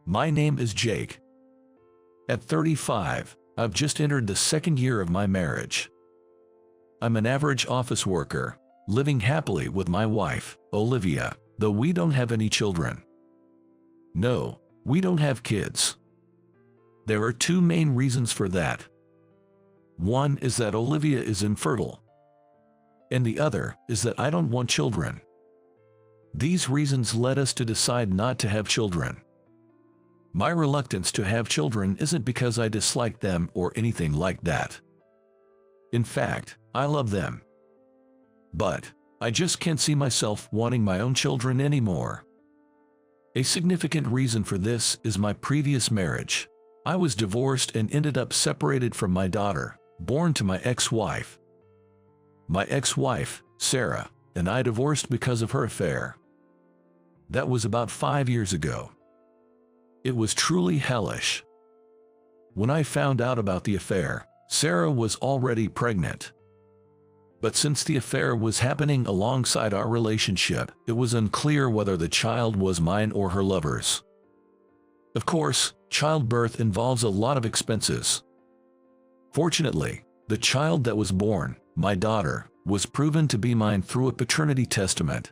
My name is Jake. At 35, I've just entered the second year of my marriage. I'm an average office worker, living happily with my wife, Olivia, though we don't have any children. No, we don't have kids. There are two main reasons for that. One is that Olivia is infertile, and the other is that I don't want children. These reasons led us to decide not to have children. My reluctance to have children isn't because I dislike them or anything like that. In fact, I love them. But I just can't see myself wanting my own children anymore. A significant reason for this is my previous marriage. I was divorced and ended up separated from my daughter, born to my ex-wife. My ex-wife, Sarah, and I divorced because of her affair. That was about 5 years ago. It was truly hellish. When I found out about the affair, Sarah was already pregnant. But since the affair was happening alongside our relationship, it was unclear whether the child was mine or her lover's. Of course, childbirth involves a lot of expenses. Fortunately, the child that was born, my daughter, was proven to be mine through a paternity testament.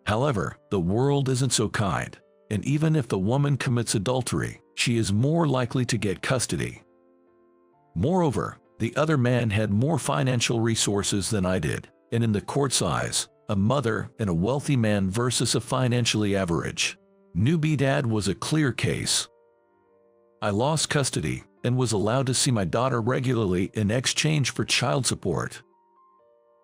However, the world isn't so kind, and even if the woman commits adultery, she is more likely to get custody. Moreover, the other man had more financial resources than I did, and in the court's eyes, a mother and a wealthy man versus a financially average newbie dad was a clear case. I lost custody and was allowed to see my daughter regularly in exchange for child support.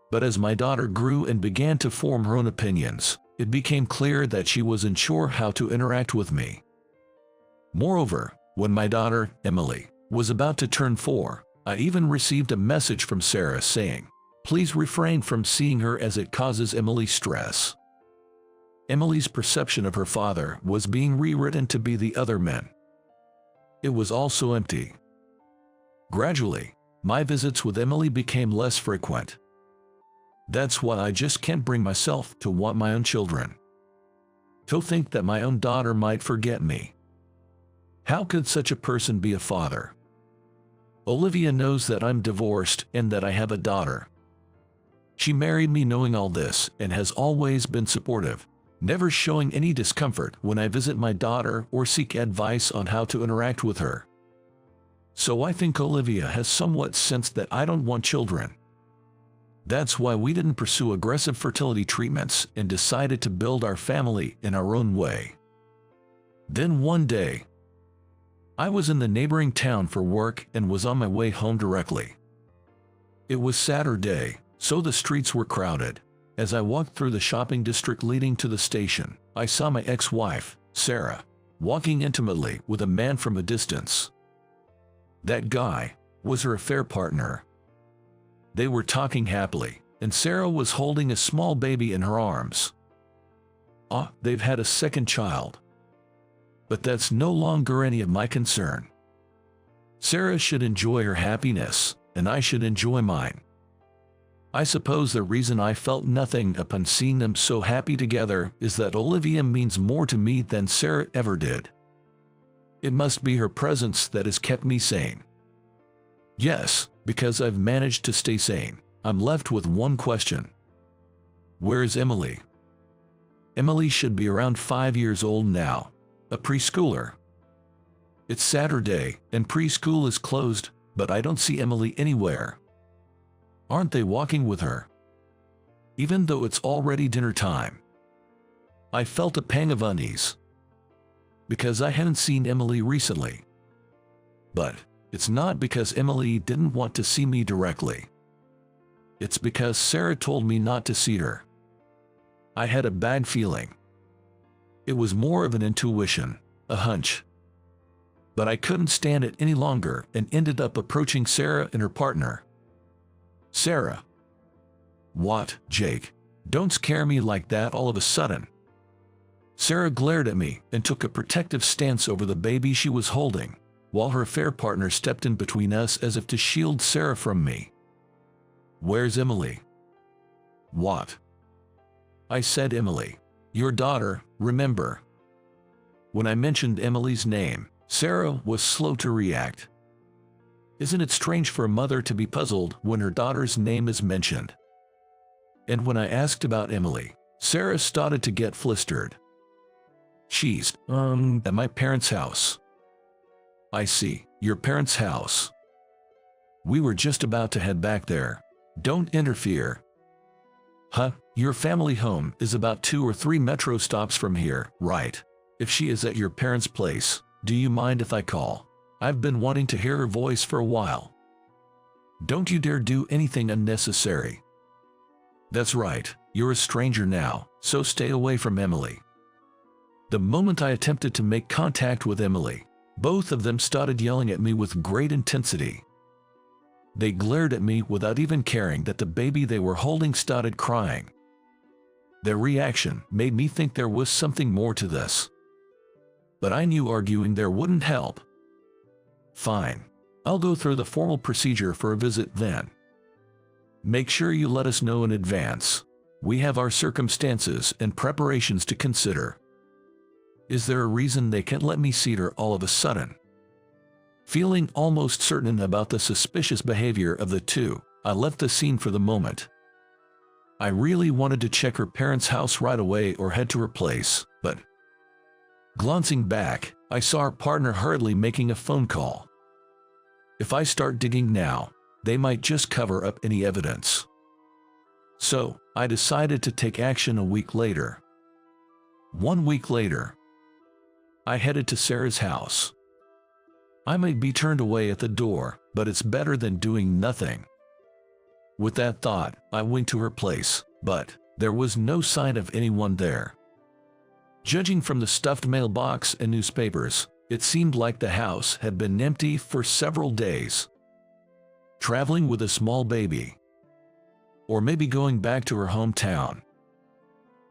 But as my daughter grew and began to form her own opinions, it became clear that she wasn't sure how to interact with me. Moreover, when my daughter, Emily, was about to turn 4, I even received a message from Sarah saying, "Please refrain from seeing her as it causes Emily stress." Emily's perception of her father was being rewritten to be the other man. It was also empty. Gradually, my visits with Emily became less frequent. That's why I just can't bring myself to want my own children. To think that my own daughter might forget me. How could such a person be a father? Olivia knows that I'm divorced and that I have a daughter. She married me knowing all this and has always been supportive, never showing any discomfort when I visit my daughter or seek advice on how to interact with her. So I think Olivia has somewhat sensed that I don't want children. That's why we didn't pursue aggressive fertility treatments and decided to build our family in our own way. Then one day, I was in the neighboring town for work and was on my way home directly. It was Saturday, so the streets were crowded. As I walked through the shopping district leading to the station, I saw my ex-wife, Sarah, walking intimately with a man from a distance. That guy was her affair partner. They were talking happily, and Sarah was holding a small baby in her arms. They've had a second child. But that's no longer any of my concern. Sarah should enjoy her happiness, and I should enjoy mine. I suppose the reason I felt nothing upon seeing them so happy together is that Olivia means more to me than Sarah ever did. It must be her presence that has kept me sane. Yes, because I've managed to stay sane, I'm left with one question. Where is Emily? Emily should be around 5 years old now, a preschooler. It's Saturday, and preschool is closed, but I don't see Emily anywhere. Aren't they walking with her? Even though it's already dinner time. I felt a pang of unease, because I hadn't seen Emily recently. But it's not because Emily didn't want to see me directly. It's because Sarah told me not to see her. I had a bad feeling. It was more of an intuition, a hunch. But I couldn't stand it any longer and ended up approaching Sarah and her partner. Sarah. What, Jake? Don't scare me like that all of a sudden. Sarah glared at me and took a protective stance over the baby she was holding, while her affair partner stepped in between us as if to shield Sarah from me. Where's Emily? What? I said, Emily, your daughter, remember. When I mentioned Emily's name, Sarah was slow to react. Isn't it strange for a mother to be puzzled when her daughter's name is mentioned? And when I asked about Emily, Sarah started to get flustered. She's, at my parents' house. I see, your parents' house. We were just about to head back there. Don't interfere. Huh, your family home is about 2 or 3 metro stops from here, right? If she is at your parents' place, do you mind if I call? I've been wanting to hear her voice for a while. Don't you dare do anything unnecessary. That's right, you're a stranger now, so stay away from Emily. The moment I attempted to make contact with Emily, both of them started yelling at me with great intensity. They glared at me without even caring that the baby they were holding started crying. Their reaction made me think there was something more to this. But I knew arguing there wouldn't help. Fine. I'll go through the formal procedure for a visit then. Make sure you let us know in advance. We have our circumstances and preparations to consider. Is there a reason they can't let me see her all of a sudden? Feeling almost certain about the suspicious behavior of the two, I left the scene for the moment. I really wanted to check her parents' house right away or head to her place, but glancing back, I saw her partner hurriedly making a phone call. If I start digging now, they might just cover up any evidence. So, I decided to take action a week later. 1 week later, I headed to Sarah's house. I might be turned away at the door, but it's better than doing nothing. With that thought, I went to her place, but there was no sign of anyone there. Judging from the stuffed mailbox and newspapers, it seemed like the house had been empty for several days. Traveling with a small baby. Or maybe going back to her hometown.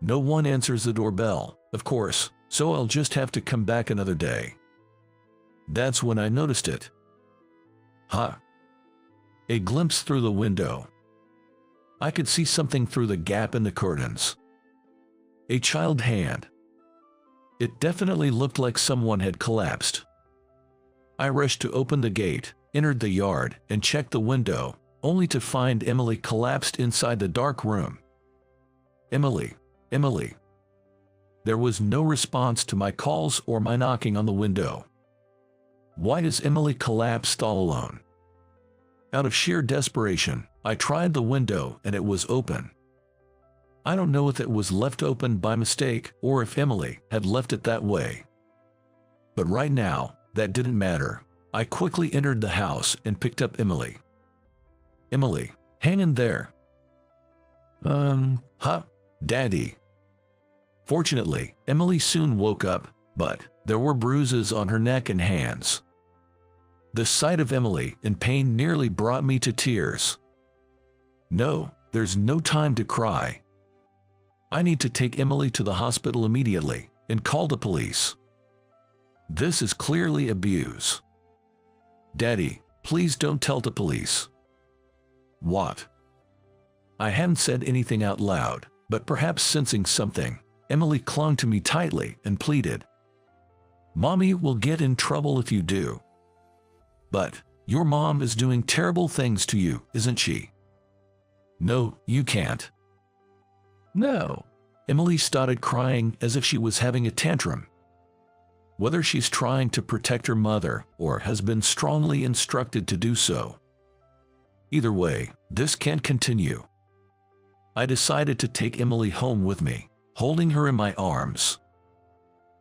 No one answers the doorbell, of course, so I'll just have to come back another day. That's when I noticed it. Huh. A glimpse through the window. I could see something through the gap in the curtains. A child hand. It definitely looked like someone had collapsed. I rushed to open the gate, entered the yard, and checked the window, only to find Emily collapsed inside the dark room. Emily, Emily. There was no response to my calls or my knocking on the window. Why is Emily collapsed all alone? Out of sheer desperation, I tried the window and it was open. I don't know if it was left open by mistake or if Emily had left it that way. But right now, that didn't matter. I quickly entered the house and picked up Emily. Emily, hang in there. Daddy. Fortunately, Emily soon woke up, but there were bruises on her neck and hands. The sight of Emily in pain nearly brought me to tears. No, there's no time to cry. I need to take Emily to the hospital immediately and call the police. This is clearly abuse. Daddy, please don't tell the police. What? I hadn't said anything out loud, but perhaps sensing something, Emily clung to me tightly and pleaded. Mommy will get in trouble if you do. But your mom is doing terrible things to you, isn't she? No, you can't. No. Emily started crying as if she was having a tantrum. Whether she's trying to protect her mother or has been strongly instructed to do so. Either way, this can't continue. I decided to take Emily home with me, holding her in my arms.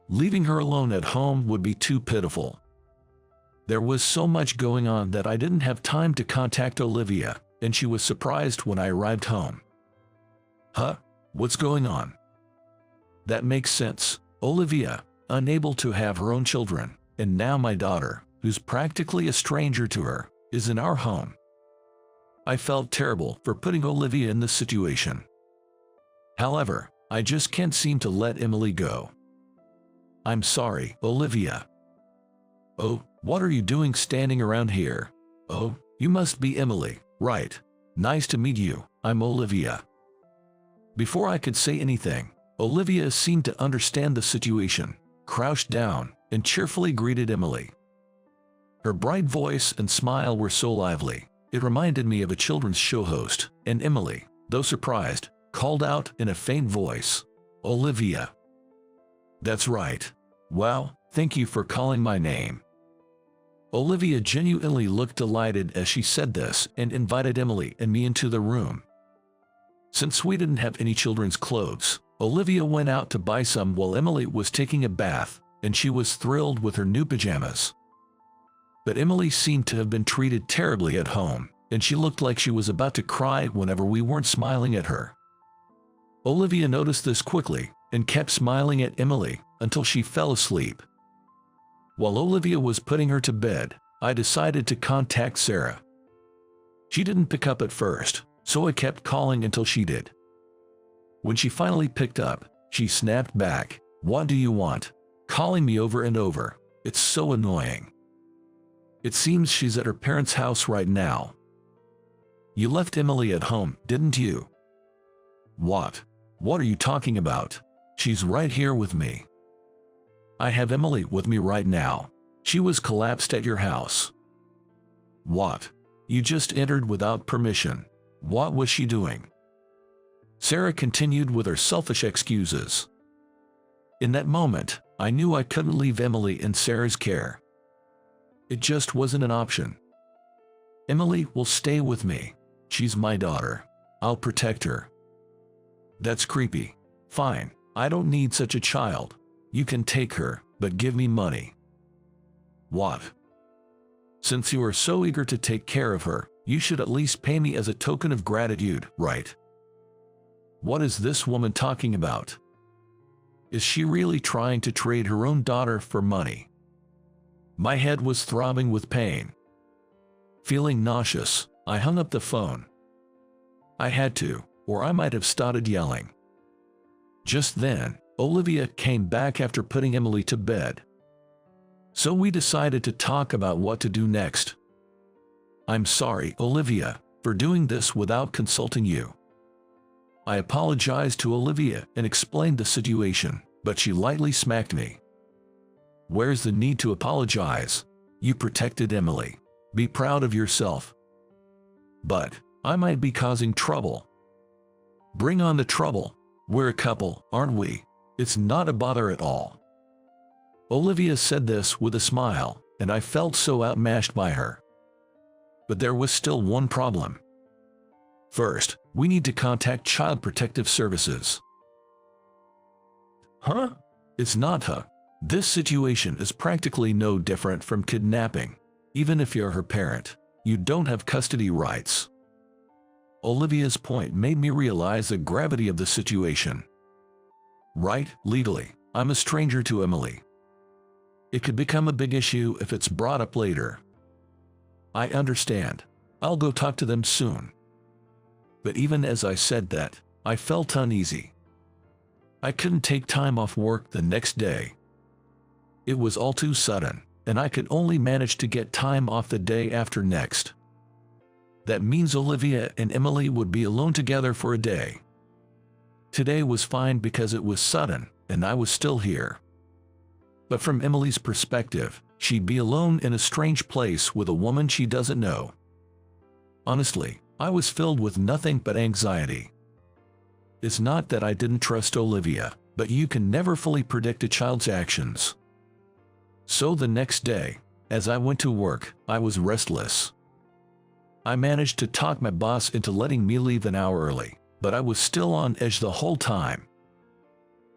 Leaving her alone at home would be too pitiful. There was so much going on that I didn't have time to contact Olivia, and she was surprised when I arrived home. Huh? What's going on? That makes sense. Olivia, unable to have her own children, and now my daughter, who's practically a stranger to her, is in our home. I felt terrible for putting Olivia in this situation. However, I just can't seem to let Emily go. I'm sorry, Olivia. Oh, what are you doing standing around here? Oh, you must be Emily, right? Nice to meet you, I'm Olivia. Before I could say anything, Olivia seemed to understand the situation, crouched down and cheerfully greeted Emily. Her bright voice and smile were so lively, it reminded me of a children's show host, and Emily, though surprised, called out in a faint voice, "Olivia." "That's right. Wow, thank you for calling my name." Olivia genuinely looked delighted as she said this and invited Emily and me into the room. Since we didn't have any children's clothes, Olivia went out to buy some while Emily was taking a bath, and she was thrilled with her new pajamas. But Emily seemed to have been treated terribly at home, and she looked like she was about to cry whenever we weren't smiling at her. Olivia noticed this quickly and kept smiling at Emily until she fell asleep. While Olivia was putting her to bed, I decided to contact Sarah. She didn't pick up at first, so I kept calling until she did. When she finally picked up, she snapped back, "What do you want? Calling me over and over. It's so annoying. It seems she's at her parents' house right now." "You left Emily at home, didn't you?" "What? What are you talking about? She's right here with me." "I have Emily with me right now. She was collapsed at your house." "What? You just entered without permission. What was she doing?" Sarah continued with her selfish excuses. In that moment, I knew I couldn't leave Emily in Sarah's care. It just wasn't an option. "Emily will stay with me. She's my daughter. I'll protect her." "That's creepy." "Fine, I don't need such a child. You can take her, but give me money." "What?" "Since you are so eager to take care of her, you should at least pay me as a token of gratitude, right?" What is this woman talking about? Is she really trying to trade her own daughter for money? My head was throbbing with pain. Feeling nauseous, I hung up the phone. I had to, or I might have started yelling. Just then, Olivia came back after putting Emily to bed. So we decided to talk about what to do next. "I'm sorry, Olivia, for doing this without consulting you." I apologized to Olivia and explained the situation, but she lightly smacked me. "Where's the need to apologize? You protected Emily. Be proud of yourself." "But I might be causing trouble." "Bring on the trouble. We're a couple, aren't we? It's not a bother at all." Olivia said this with a smile, and I felt so outmatched by her. But there was still one problem. First, we need to contact Child Protective Services. Huh? It's not huh. This situation is practically no different from kidnapping. Even if you're her parent, you don't have custody rights. Olivia's point made me realize the gravity of the situation. Right, legally, I'm a stranger to Emily. It could become a big issue if it's brought up later. I understand. I'll go talk to them soon. But even as I said that, I felt uneasy. I couldn't take time off work the next day. It was all too sudden, and I could only manage to get time off the day after next. That means Olivia and Emily would be alone together for a day. Today was fine because it was sudden, and I was still here. But from Emily's perspective, she'd be alone in a strange place with a woman she doesn't know. Honestly, I was filled with nothing but anxiety. It's not that I didn't trust Olivia, but you can never fully predict a child's actions. So the next day, as I went to work, I was restless. I managed to talk my boss into letting me leave an hour early, but I was still on edge the whole time.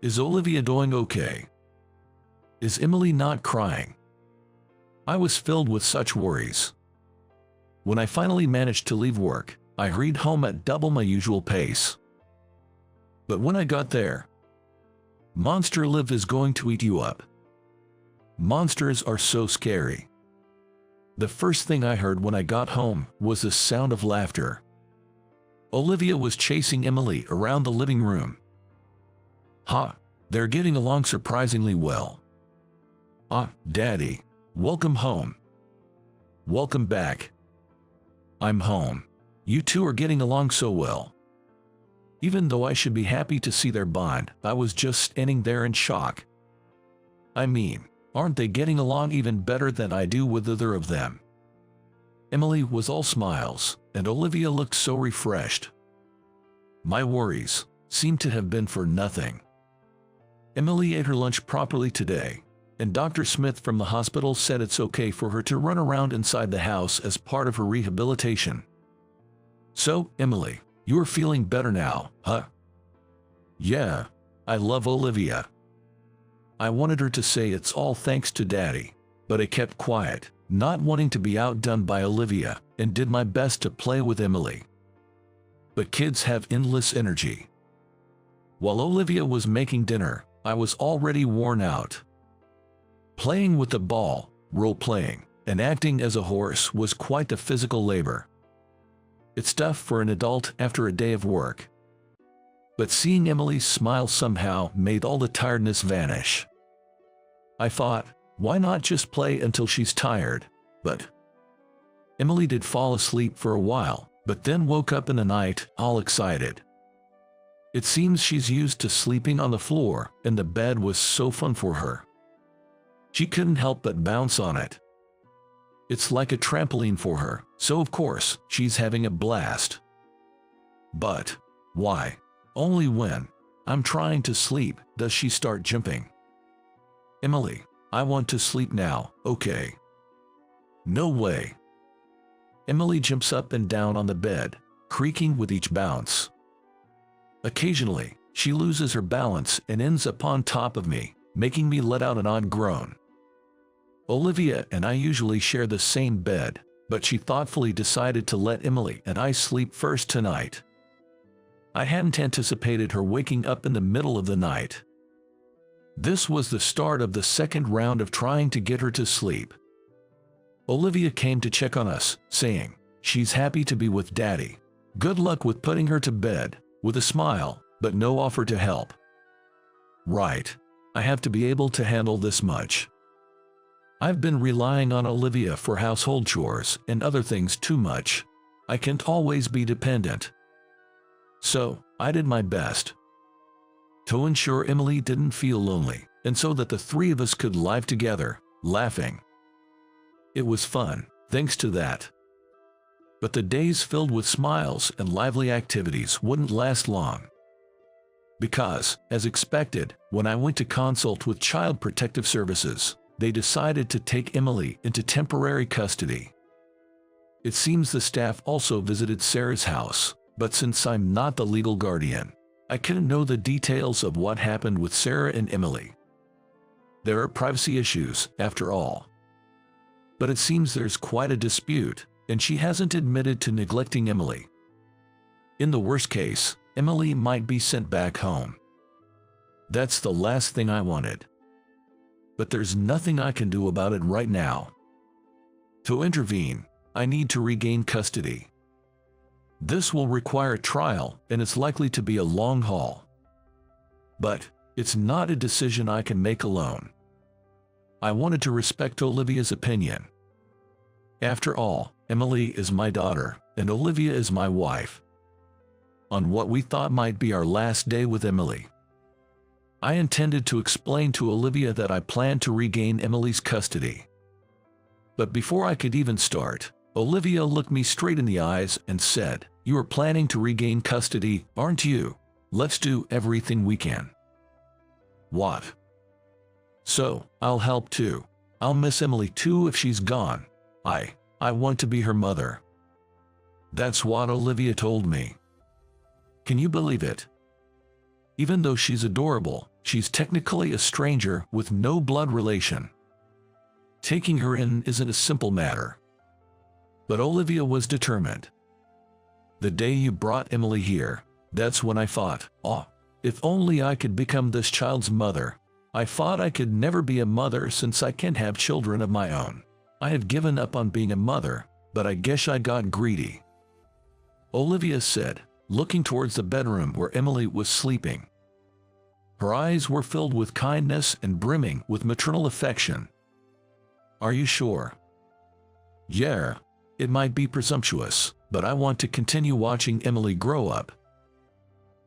Is Olivia doing okay? Is Emily not crying? I was filled with such worries. When I finally managed to leave work, I hurried home at double my usual pace. But when I got there, Monster Liv is going to eat you up. Monsters are so scary. The first thing I heard when I got home was the sound of laughter. Olivia was chasing Emily around the living room. Ha, they're getting along surprisingly well. Ah, Daddy, welcome home. Welcome back. I'm home. You two are getting along so well. Even though I should be happy to see their bond, I was just standing there in shock. I mean, aren't they getting along even better than I do with either of them? Emily was all smiles, and Olivia looked so refreshed. My worries seemed to have been for nothing. Emily ate her lunch properly today, and Dr. Smith from the hospital said it's okay for her to run around inside the house as part of her rehabilitation. So, Emily, you are feeling better now, huh? Yeah, I love Olivia. I wanted her to say it's all thanks to Daddy, but I kept quiet, not wanting to be outdone by Olivia, and did my best to play with Emily. But kids have endless energy. While Olivia was making dinner, I was already worn out. Playing with the ball, role-playing, and acting as a horse was quite the physical labor. It's tough for an adult after a day of work. But seeing Emily's smile somehow made all the tiredness vanish. I thought, why not just play until she's tired? But Emily did fall asleep for a while, but then woke up in the night, all excited. It seems she's used to sleeping on the floor, and the bed was so fun for her. She couldn't help but bounce on it. It's like a trampoline for her, so of course, she's having a blast. But why? Only when I'm trying to sleep does she start jumping. Emily, I want to sleep now, okay? No way. Emily jumps up and down on the bed, creaking with each bounce. Occasionally, she loses her balance and ends up on top of me, making me let out an odd groan. Olivia and I usually share the same bed, but she thoughtfully decided to let Emily and I sleep first tonight. I hadn't anticipated her waking up in the middle of the night. This was the start of the second round of trying to get her to sleep. Olivia came to check on us, saying, she's happy to be with Daddy. Good luck with putting her to bed, with a smile, but no offer to help. Right. I have to be able to handle this much. I've been relying on Olivia for household chores and other things too much. I can't always be dependent. So, I did my best to ensure Emily didn't feel lonely, and so that the three of us could live together, laughing. It was fun, thanks to that. But the days filled with smiles and lively activities wouldn't last long. Because, as expected, when I went to consult with Child Protective Services, they decided to take Emily into temporary custody. It seems the staff also visited Sarah's house, but since I'm not the legal guardian, I couldn't know the details of what happened with Sarah and Emily. There are privacy issues, after all. But it seems there's quite a dispute, and she hasn't admitted to neglecting Emily. In the worst case, Emily might be sent back home. That's the last thing I wanted. But there's nothing I can do about it right now. To intervene, I need to regain custody. This will require a trial, and it's likely to be a long haul. But it's not a decision I can make alone. I wanted to respect Olivia's opinion. After all, Emily is my daughter, and Olivia is my wife. On what we thought might be our last day with Emily, I intended to explain to Olivia that I planned to regain Emily's custody. But before I could even start, Olivia looked me straight in the eyes and said, "You are planning to regain custody, aren't you? Let's do everything we can." What? So, I'll help too. I'll miss Emily too if she's gone. I want to be her mother. That's what Olivia told me. Can you believe it? Even though she's adorable, she's technically a stranger with no blood relation. Taking her in isn't a simple matter. But Olivia was determined. The day you brought Emily here, that's when I thought, oh, if only I could become this child's mother. I thought I could never be a mother since I can't have children of my own. I have given up on being a mother, but I guess I got greedy. Olivia said, looking towards the bedroom where Emily was sleeping. Her eyes were filled with kindness and brimming with maternal affection. Are you sure? Yeah, it might be presumptuous, but I want to continue watching Emily grow up.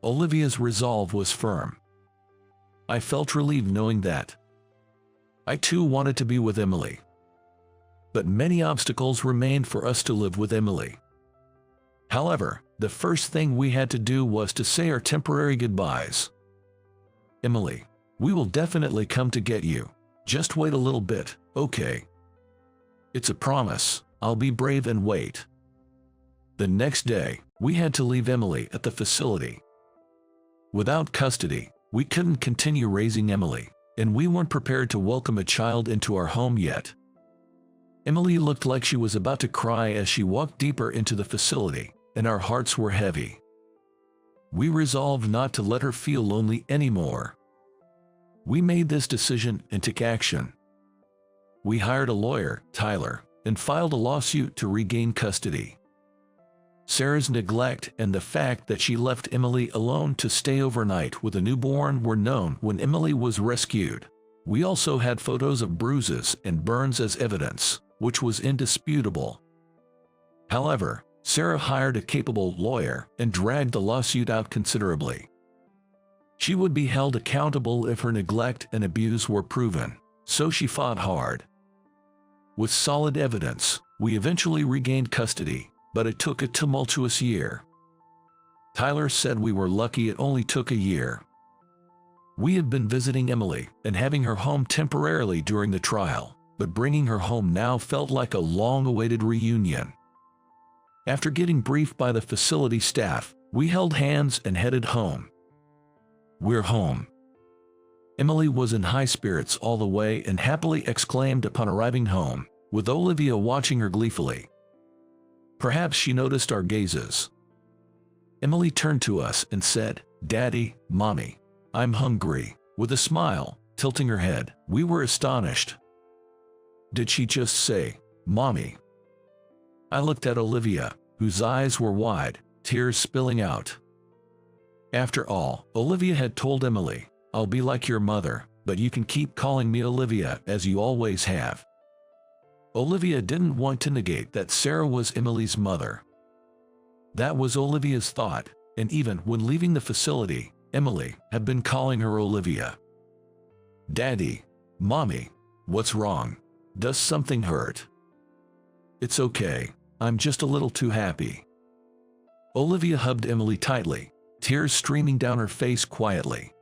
Olivia's resolve was firm. I felt relieved knowing that. I too wanted to be with Emily. But many obstacles remained for us to live with Emily. However, the first thing we had to do was to say our temporary goodbyes. Emily, we will definitely come to get you. Just wait a little bit, okay? It's a promise. I'll be brave and wait. The next day, we had to leave Emily at the facility. Without custody, we couldn't continue raising Emily, and we weren't prepared to welcome a child into our home yet. Emily looked like she was about to cry as she walked deeper into the facility, and our hearts were heavy. We resolved not to let her feel lonely anymore. We made this decision and took action. We hired a lawyer, Tyler, and filed a lawsuit to regain custody. Sarah's neglect and the fact that she left Emily alone to stay overnight with a newborn were known when Emily was rescued. We also had photos of bruises and burns as evidence, which was indisputable. However, Sarah hired a capable lawyer and dragged the lawsuit out considerably. She would be held accountable if her neglect and abuse were proven, so she fought hard. With solid evidence, we eventually regained custody, but it took a tumultuous year. Tyler said we were lucky it only took a year. We had been visiting Emily and having her home temporarily during the trial, but bringing her home now felt like a long-awaited reunion. After getting briefed by the facility staff, we held hands and headed home. We're home. Emily was in high spirits all the way and happily exclaimed upon arriving home, with Olivia watching her gleefully. Perhaps she noticed our gazes. Emily turned to us and said, "Daddy, Mommy, I'm hungry," with a smile, tilting her head. We were astonished. Did she just say, "Mommy"? I looked at Olivia, whose eyes were wide, tears spilling out. After all, Olivia had told Emily, "I'll be like your mother, but you can keep calling me Olivia as you always have." Olivia didn't want to negate that Sarah was Emily's mother. That was Olivia's thought, and even when leaving the facility, Emily had been calling her Olivia. "Daddy, Mommy, what's wrong? Does something hurt?" "It's okay, I'm just a little too happy." Olivia hugged Emily tightly, tears streaming down her face quietly.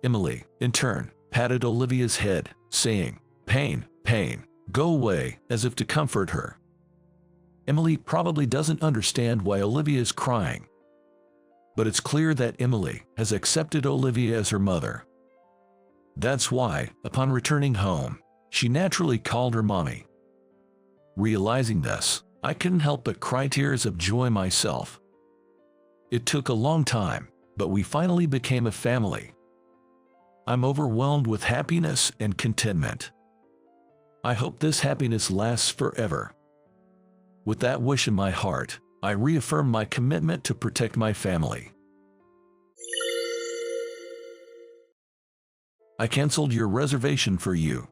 Emily, in turn, patted Olivia's head, saying, "Pain, pain, go away," as if to comfort her. Emily probably doesn't understand why Olivia is crying. But it's clear that Emily has accepted Olivia as her mother. That's why, upon returning home, she naturally called her Mommy. Realizing this, I couldn't help but cry tears of joy myself. It took a long time, but we finally became a family. I'm overwhelmed with happiness and contentment. I hope this happiness lasts forever. With that wish in my heart, I reaffirm my commitment to protect my family. I canceled your reservation for you.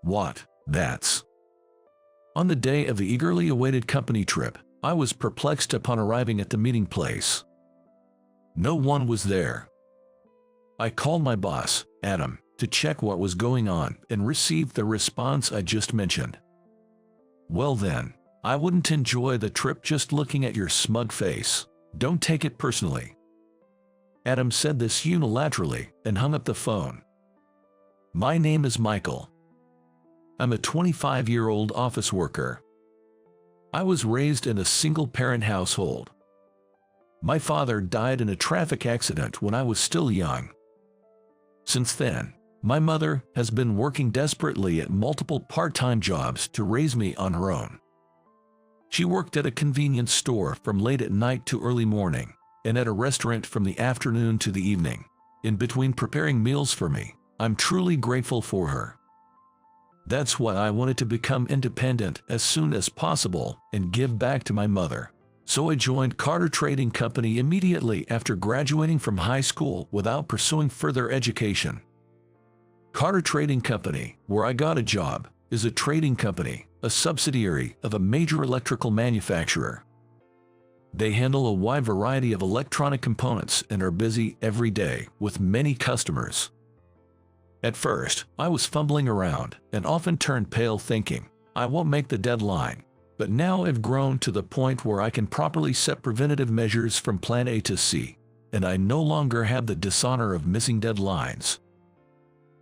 What? That's... On the day of the eagerly awaited company trip, I was perplexed upon arriving at the meeting place. No one was there. I called my boss, Adam, to check what was going on and received the response I just mentioned. "Well then, I wouldn't enjoy the trip just looking at your smug face. Don't take it personally." Adam said this unilaterally and hung up the phone. My name is Michael. I'm a 25-year-old office worker. I was raised in a single-parent household. My father died in a traffic accident when I was still young. Since then, my mother has been working desperately at multiple part-time jobs to raise me on her own. She worked at a convenience store from late at night to early morning, and at a restaurant from the afternoon to the evening. In between preparing meals for me, I'm truly grateful for her. That's why I wanted to become independent as soon as possible and give back to my mother. So I joined Carter Trading Company immediately after graduating from high school without pursuing further education. Carter Trading Company, where I got a job, is a trading company, a subsidiary of a major electrical manufacturer. They handle a wide variety of electronic components and are busy every day with many customers. At first, I was fumbling around and often turned pale thinking, I won't make the deadline. But now I've grown to the point where I can properly set preventative measures from plan A to C, and I no longer have the dishonor of missing deadlines.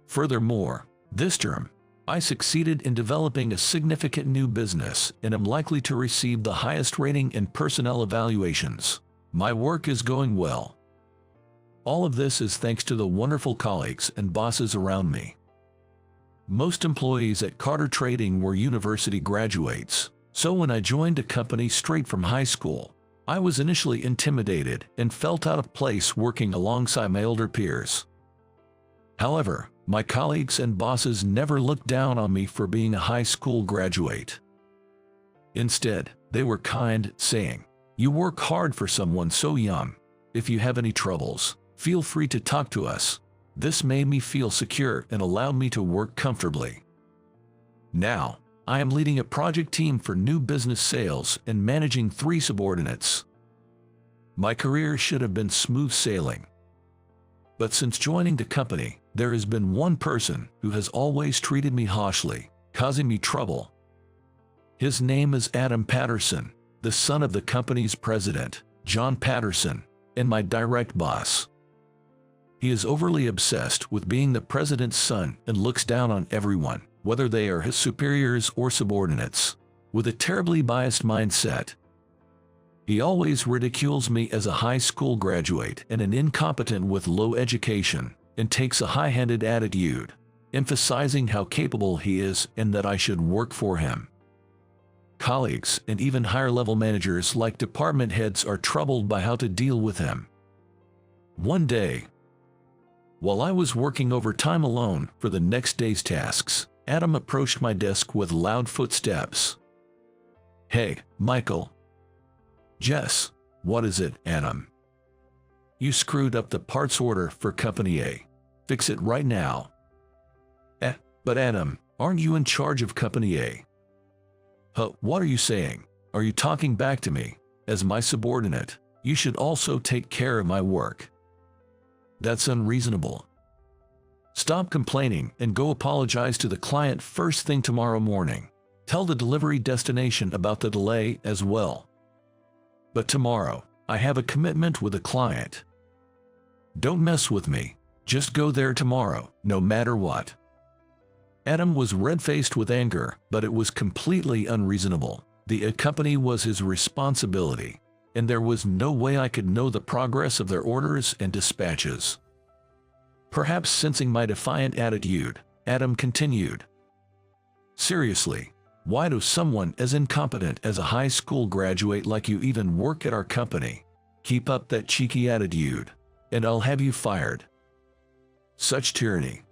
Furthermore, this term, I succeeded in developing a significant new business and am likely to receive the highest rating in personnel evaluations. My work is going well. All of this is thanks to the wonderful colleagues and bosses around me. Most employees at Carter Trading were university graduates, so when I joined a company straight from high school, I was initially intimidated and felt out of place working alongside my older peers. However, my colleagues and bosses never looked down on me for being a high school graduate. Instead, they were kind, saying, "You work hard for someone so young. If you have any troubles, feel free to talk to us." This made me feel secure and allowed me to work comfortably. Now, I am leading a project team for new business sales and managing 3 subordinates. My career should have been smooth sailing. But since joining the company, there has been one person who has always treated me harshly, causing me trouble. His name is Adam Patterson, the son of the company's president, John Patterson, and my direct boss. He is overly obsessed with being the president's son and looks down on everyone, whether they are his superiors or subordinates, with a terribly biased mindset. He always ridicules me as a high school graduate and an incompetent with low education, and takes a high-handed attitude, emphasizing how capable he is and that I should work for him. Colleagues and even higher-level managers like department heads are troubled by how to deal with him. One day, while I was working overtime alone for the next day's tasks, Adam approached my desk with loud footsteps. "Hey, Michael." "Jess, what is it, Adam?" "You screwed up the parts order for Company A. Fix it right now." But Adam, aren't you in charge of Company A?" What are you saying? Are you talking back to me? As my subordinate, you should also take care of my work." "That's unreasonable. Stop complaining and go apologize to the client first thing tomorrow morning. Tell the delivery destination about the delay as well. But tomorrow, I have a commitment with a client. Don't mess with me. Just go there tomorrow, no matter what." Adam was red-faced with anger, but it was completely unreasonable. The company was his responsibility, and there was no way I could know the progress of their orders and dispatches. Perhaps sensing my defiant attitude, Adam continued, "Seriously, why does someone as incompetent as a high school graduate like you even work at our company? Keep up that cheeky attitude, and I'll have you fired." Such tyranny.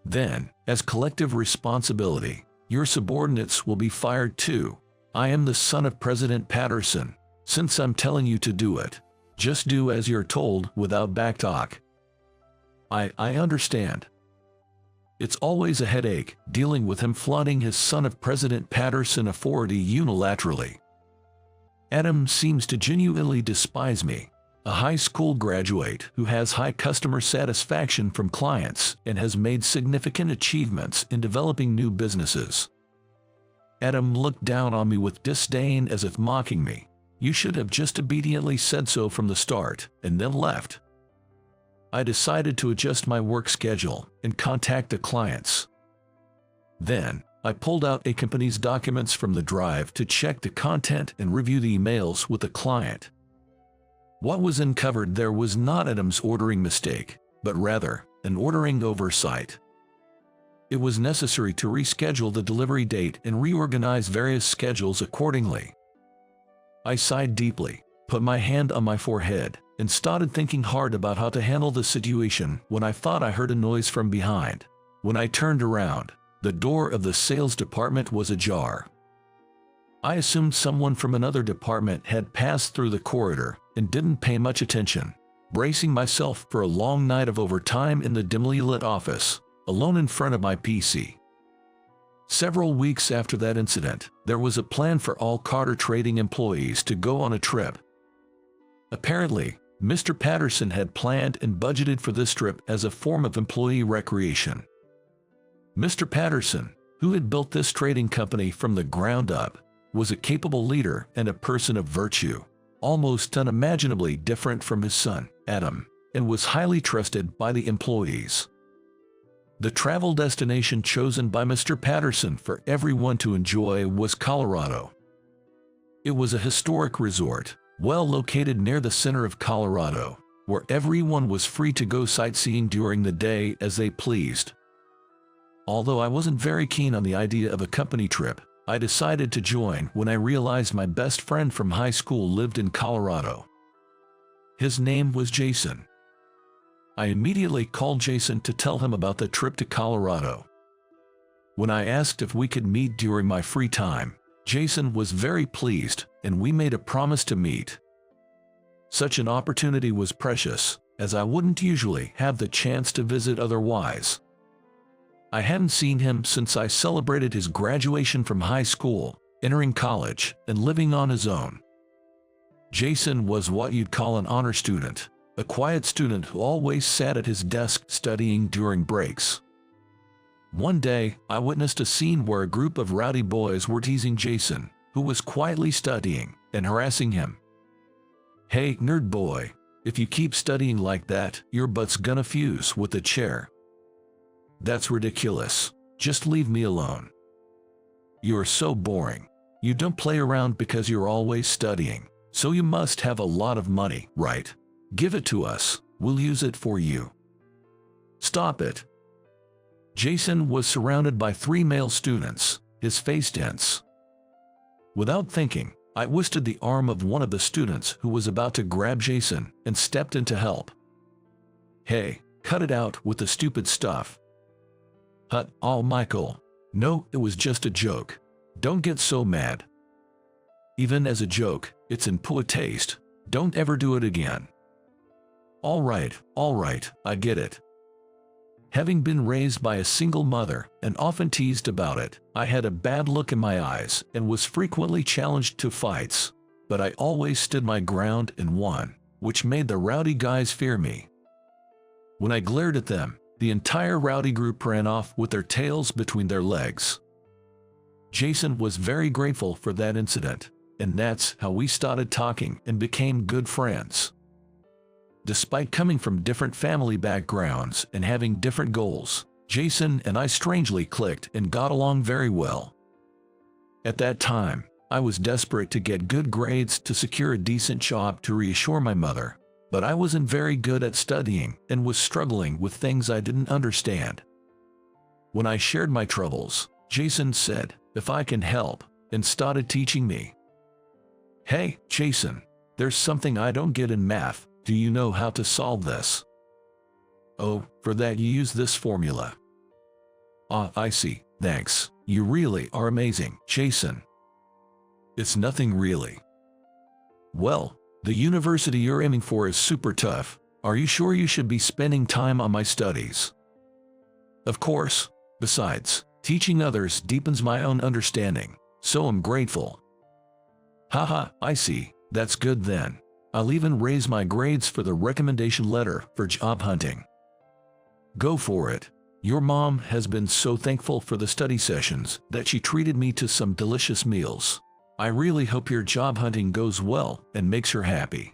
Then, as collective responsibility, your subordinates will be fired too. I am the son of President Patterson. Since I'm telling you to do it, just do as you're told without backtalk. I understand. It's always a headache dealing with him flaunting his son of President Patterson authority unilaterally. Adam seems to genuinely despise me, a high school graduate who has high customer satisfaction from clients and has made significant achievements in developing new businesses. Adam looked down on me with disdain as if mocking me. "You should have just obediently said so from the start, and then left." I decided to adjust my work schedule and contact the clients. Then, I pulled out a company's documents from the drive to check the content and review the emails with the client. What was uncovered there was not Adam's ordering mistake, but rather an ordering oversight. It was necessary to reschedule the delivery date and reorganize various schedules accordingly. I sighed deeply, put my hand on my forehead, and started thinking hard about how to handle the situation when I thought I heard a noise from behind. When I turned around, the door of the sales department was ajar. I assumed someone from another department had passed through the corridor and didn't pay much attention, bracing myself for a long night of overtime in the dimly lit office, alone in front of my PC. Several weeks after that incident, there was a plan for all Carter Trading employees to go on a trip. Apparently, Mr. Patterson had planned and budgeted for this trip as a form of employee recreation. Mr. Patterson, who had built this trading company from the ground up, was a capable leader and a person of virtue, almost unimaginably different from his son, Adam, and was highly trusted by the employees. The travel destination chosen by Mr. Patterson for everyone to enjoy was Colorado. It was a historic resort, well located near the center of Colorado, where everyone was free to go sightseeing during the day as they pleased. Although I wasn't very keen on the idea of a company trip, I decided to join when I realized my best friend from high school lived in Colorado. His name was Jason. I immediately called Jason to tell him about the trip to Colorado. When I asked if we could meet during my free time, Jason was very pleased, and we made a promise to meet. Such an opportunity was precious, as I wouldn't usually have the chance to visit otherwise. I hadn't seen him since I celebrated his graduation from high school, entering college, and living on his own. Jason was what you'd call an honor student, a quiet student who always sat at his desk studying during breaks. One day, I witnessed a scene where a group of rowdy boys were teasing Jason, who was quietly studying, and harassing him. "Hey, nerd boy, if you keep studying like that, your butt's gonna fuse with the chair. That's ridiculous. Just leave me alone. You're so boring. You don't play around because you're always studying, so you must have a lot of money, right? Give it to us, we'll use it for you. Stop it." Jason was surrounded by 3 male students, his face tense. Without thinking, I twisted the arm of one of the students who was about to grab Jason and stepped in to help. "Hey, cut it out with the stupid stuff." Oh, Michael. No, it was just a joke. Don't get so mad. Even as a joke, it's in poor taste. Don't ever do it again. All right, I get it. Having been raised by a single mother and often teased about it, I had a bad look in my eyes and was frequently challenged to fights, but I always stood my ground and won, which made the rowdy guys fear me. When I glared at them, the entire rowdy group ran off with their tails between their legs. Jason was very grateful for that incident, and that's how we started talking and became good friends. Despite coming from different family backgrounds and having different goals, Jason and I strangely clicked and got along very well. At that time, I was desperate to get good grades to secure a decent job to reassure my mother, but I wasn't very good at studying and was struggling with things I didn't understand. When I shared my troubles, Jason said, "If I can help," and started teaching me. "Hey, Jason, there's something I don't get in math. Do you know how to solve this?" "Oh, for that you use this formula." "Ah, I see, thanks. You really are amazing, Jason." "It's nothing really." "Well, the university you're aiming for is super tough. Are you sure you should be spending time on my studies?" "Of course. Besides, teaching others deepens my own understanding, so I'm grateful." "Haha, I see. That's good then. I'll even raise my grades for the recommendation letter for job hunting." "Go for it. Your mom has been so thankful for the study sessions that she treated me to some delicious meals. I really hope your job hunting goes well and makes her happy."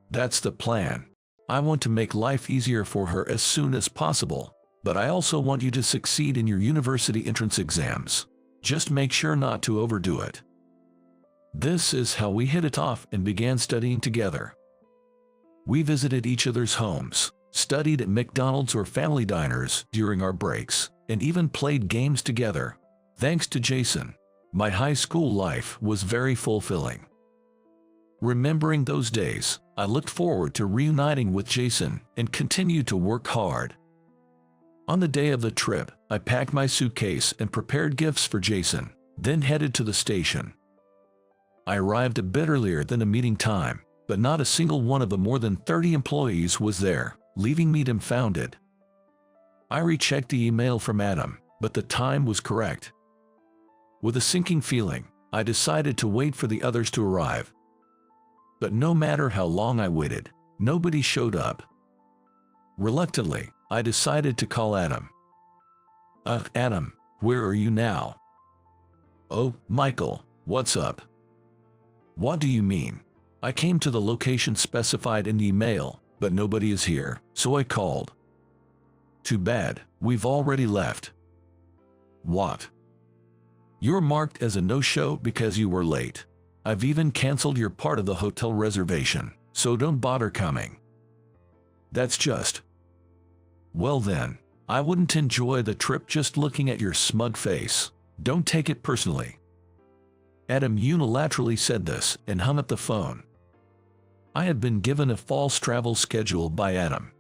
"That's the plan. I want to make life easier for her as soon as possible, but I also want you to succeed in your university entrance exams. Just make sure not to overdo it." This is how we hit it off and began studying together. We visited each other's homes, studied at McDonald's or family diners during our breaks, and even played games together. Thanks to Jason, my high school life was very fulfilling. Remembering those days, I looked forward to reuniting with Jason and continued to work hard. On the day of the trip, I packed my suitcase and prepared gifts for Jason, then headed to the station. I arrived a bit earlier than the meeting time, but not a single one of the more than 30 employees was there, leaving me dumbfounded. I rechecked the email from Adam, but the time was correct. With a sinking feeling, I decided to wait for the others to arrive. but no matter how long I waited, nobody showed up. Reluctantly, I decided to call Adam. Adam, where are you now?" "Oh, Michael, what's up?" "What do you mean? I came to the location specified in the email, but nobody is here, so I called." "Too bad, we've already left." "What? You're marked as a no-show because you were late. I've even canceled your part of the hotel reservation, so don't bother coming." "That's just..." "Well then, I wouldn't enjoy the trip just looking at your smug face. Don't take it personally." Adam unilaterally said this and hung up the phone. I had been given a false travel schedule by Adam.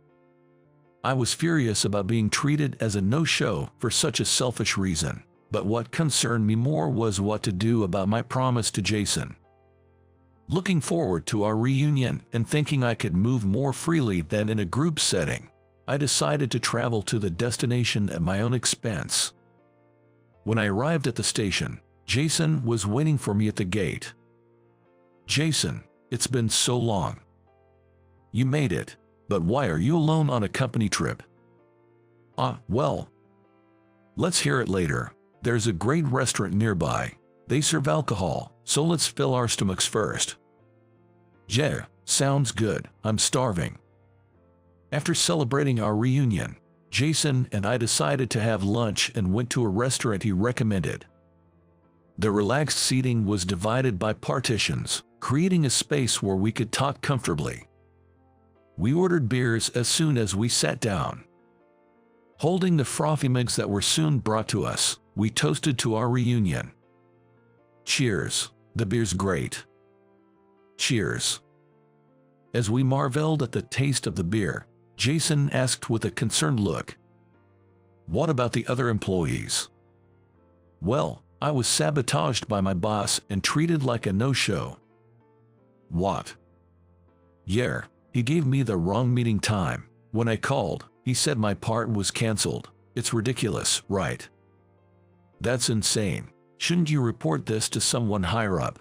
I was furious about being treated as a no-show for such a selfish reason, but what concerned me more was what to do about my promise to Jason. Looking forward to our reunion and thinking I could move more freely than in a group setting, I decided to travel to the destination at my own expense. When I arrived at the station, Jason was waiting for me at the gate. "Jason, it's been so long. You made it, but why are you alone on a company trip?" Well, let's hear it later. There's a great restaurant nearby. They serve alcohol, so let's fill our stomachs first." "Yeah, sounds good. I'm starving." After celebrating our reunion, Jason and I decided to have lunch and went to a restaurant he recommended. The relaxed seating was divided by partitions, creating a space where we could talk comfortably. We ordered beers as soon as we sat down. Holding the frothy mugs that were soon brought to us, we toasted to our reunion. "Cheers, the beer's great." "Cheers." As we marveled at the taste of the beer, Jason asked with a concerned look, "What about the other employees?" "Well, I was sabotaged by my boss and treated like a no-show." "What?" "Yeah, he gave me the wrong meeting time. When I called, he said my part was canceled. It's ridiculous, right?" "That's insane. Shouldn't you report this to someone higher up?"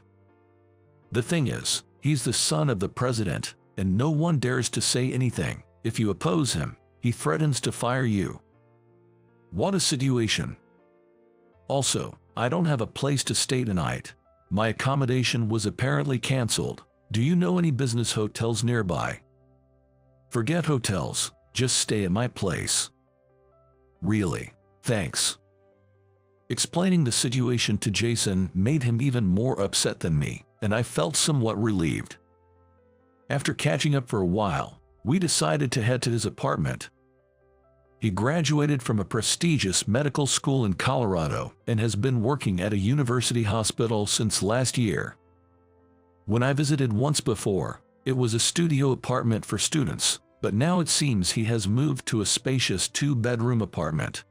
"The thing is, he's the son of the president, and no one dares to say anything. If you oppose him, he threatens to fire you." "What a situation." "Also, I don't have a place to stay tonight. My accommodation was apparently canceled. Do you know any business hotels nearby?" "Forget hotels, just stay at my place." "Really? Thanks." Explaining the situation to Jason made him even more upset than me, and I felt somewhat relieved. After catching up for a while, we decided to head to his apartment. He graduated from a prestigious medical school in Colorado and has been working at a university hospital since last year. When I visited once before, it was a studio apartment for students, but now it seems he has moved to a spacious 2-bedroom apartment.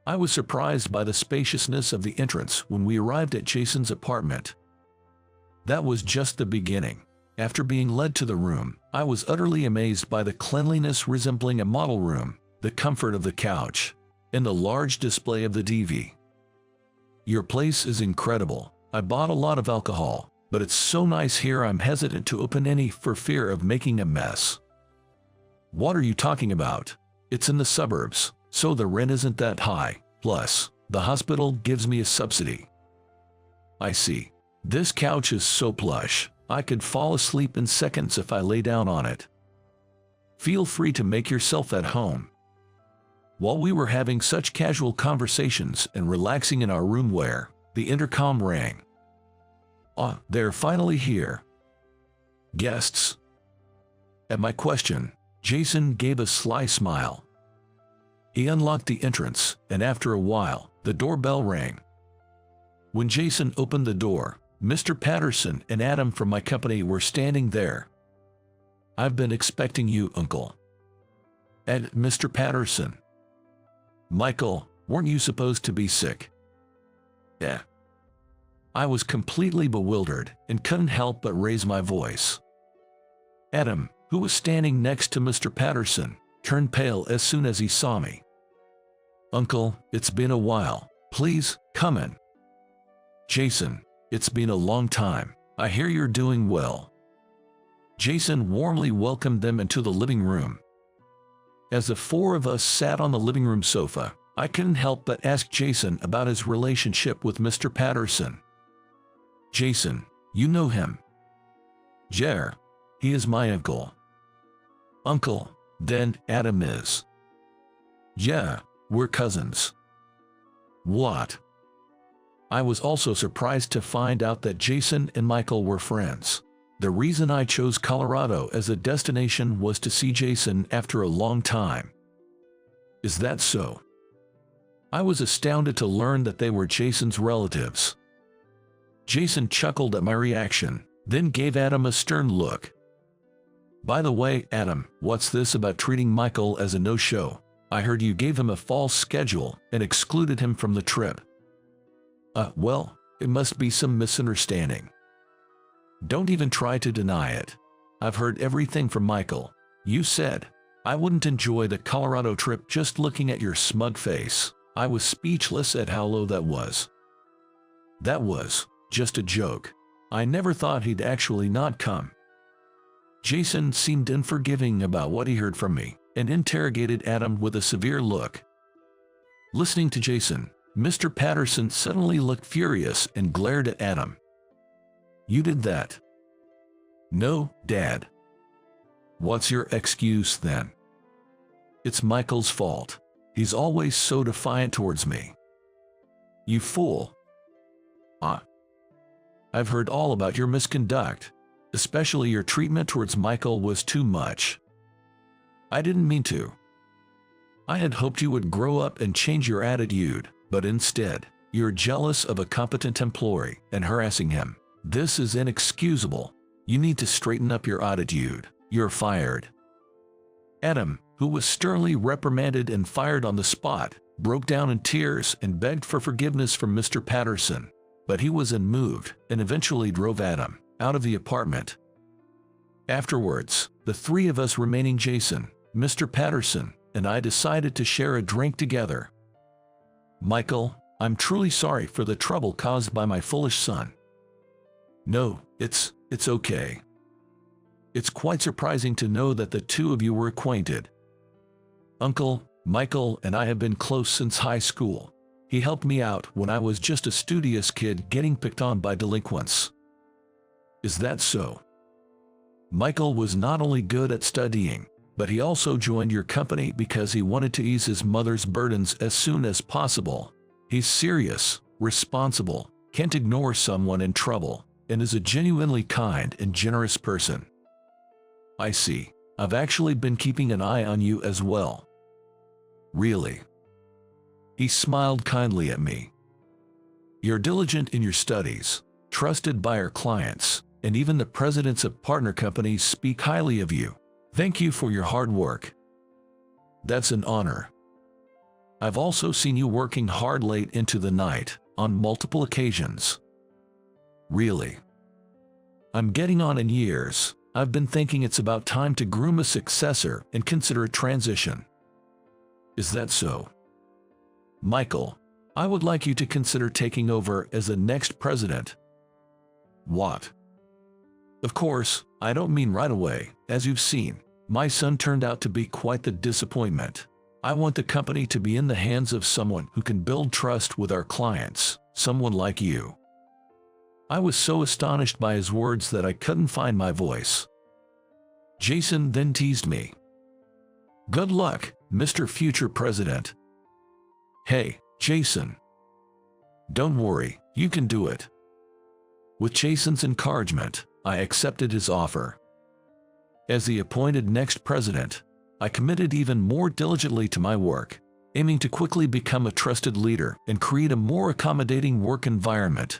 I was surprised by the spaciousness of the entrance when we arrived at Jason's apartment. That was just the beginning. After being led to the room, I was utterly amazed by the cleanliness resembling a model room, the comfort of the couch, and the large display of the TV. "Your place is incredible. I bought a lot of alcohol, but it's so nice here I'm hesitant to open any for fear of making a mess." "What are you talking about? It's in the suburbs, so the rent isn't that high. Plus, the hospital gives me a subsidy." "I see. This couch is so plush, I could fall asleep in seconds if I lay down on it. Feel free to make yourself at home." While we were having such casual conversations and relaxing in our room where the intercom rang. They're finally here. "Guests?" At my question, Jason gave a sly smile. He unlocked the entrance, and after a while, the doorbell rang. When Jason opened the door, Mr. Patterson and Adam from my company were standing there. "I've been expecting you, Uncle." "And Mr. Patterson." "Michael, weren't you supposed to be sick?" "Yeah." I was completely bewildered and couldn't help but raise my voice. Adam, who was standing next to Mr. Patterson, turned pale as soon as he saw me. "Uncle, it's been a while. Please, come in." "Jason, it's been a long time. I hear you're doing well." Jason warmly welcomed them into the living room. As the four of us sat on the living room sofa, I couldn't help but ask Jason about his relationship with Mr. Patterson. Jason, you know him? Jer, he is my uncle. Uncle, then Adam is. Yeah, we're cousins. What? I was also surprised to find out that Jason and Michael were friends. The reason I chose Colorado as a destination was to see Jason after a long time. Is that so? I was astounded to learn that they were Jason's relatives. Jason chuckled at my reaction, then gave Adam a stern look. By the way, Adam, what's this about treating Michael as a no-show? I heard you gave him a false schedule and excluded him from the trip. Well, it must be some misunderstanding. Don't even try to deny it. I've heard everything from Michael. You said, I wouldn't enjoy the Colorado trip just looking at your smug face. I was speechless at how low that was. That was just a joke. I never thought he'd actually not come. Jason seemed unforgiving about what he heard from me and interrogated Adam with a severe look. Listening to Jason, Mr. Patterson suddenly looked furious and glared at Adam. You did that? No, Dad. What's your excuse then? It's Michael's fault. He's always so defiant towards me. You fool. I've heard all about your misconduct. Especially your treatment towards Michael was too much. I didn't mean to. I had hoped you would grow up and change your attitude, but instead, you're jealous of a competent employee and harassing him. This is inexcusable. You need to straighten up your attitude. You're fired. Adam, who was sternly reprimanded and fired on the spot, broke down in tears and begged for forgiveness from Mr. Patterson, but he was unmoved and eventually drove Adam out of the apartment. Afterwards, the three of us remaining Jason, Mr. Patterson, and I decided to share a drink together. Michael, I'm truly sorry for the trouble caused by my foolish son. No, it's okay. It's quite surprising to know that the two of you were acquainted. Uncle, Michael and I have been close since high school. He helped me out when I was just a studious kid getting picked on by delinquents. Is that so? Michael was not only good at studying, but he also joined your company because he wanted to ease his mother's burdens as soon as possible. He's serious, responsible, can't ignore someone in trouble, and is a genuinely kind and generous person. I see. I've actually been keeping an eye on you as well. Really? He smiled kindly at me. You're diligent in your studies, trusted by our clients, and even the presidents of partner companies speak highly of you. Thank you for your hard work. That's an honor. I've also seen you working hard late into the night, on multiple occasions. Really? I'm getting on in years. I've been thinking it's about time to groom a successor and consider a transition. Is that so? Michael, I would like you to consider taking over as the next president. What? Of course, I don't mean right away. As you've seen, my son turned out to be quite the disappointment. I want the company to be in the hands of someone who can build trust with our clients, someone like you. I was so astonished by his words that I couldn't find my voice. Jason then teased me. Good luck, Mr. Future President. Hey, Jason. Don't worry, you can do it. With Jason's encouragement, I accepted his offer. As the appointed next president, I committed even more diligently to my work, aiming to quickly become a trusted leader and create a more accommodating work environment